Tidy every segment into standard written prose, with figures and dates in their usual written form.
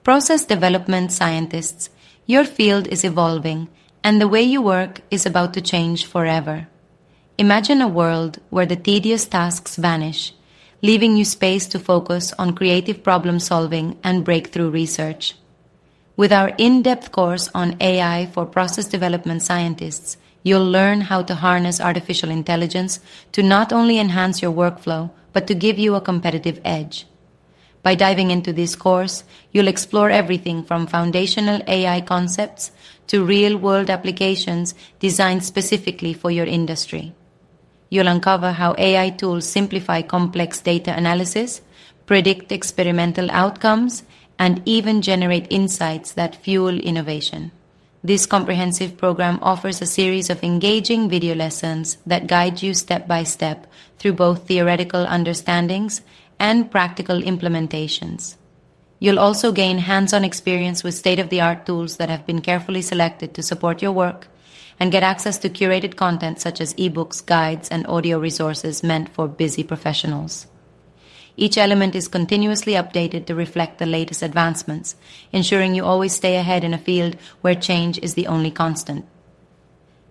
Process development scientists, your field is evolving, and the way you work is about to change forever. Imagine a world where the tedious tasks vanish, leaving you space to focus on creative problem solving and breakthrough research. With our in-depth course on AI for process development scientists, you'll learn how to harness artificial intelligence to not only enhance your workflow, but to give you a competitive edge. By diving into this course, you'll explore everything from foundational AI concepts to real-world applications designed specifically for your industry. You'll uncover how AI tools simplify complex data analysis, predict experimental outcomes, and even generate insights that fuel innovation. This comprehensive program offers a series of engaging video lessons that guide you step by step through both theoretical understandings and practical implementations. You'll also gain hands-on experience with state-of-the-art tools that have been carefully selected to support your work, and get access to curated content such as eBooks, guides, and audio resources meant for busy professionals. Each element is continuously updated to reflect the latest advancements, ensuring you always stay ahead in a field where change is the only constant.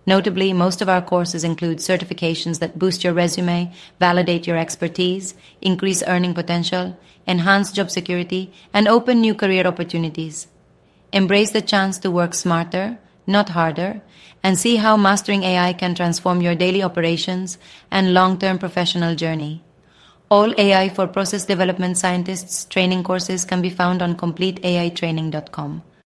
Notably, most of our courses include certifications that boost your resume, validate your expertise, increase earning potential, enhance job security, and open new career opportunities. Embrace the chance to work smarter, not harder, and see how mastering AI can transform your daily operations and long-term professional journey. All AI for Process Development Scientists training courses can be found on CompleteAItraining.com.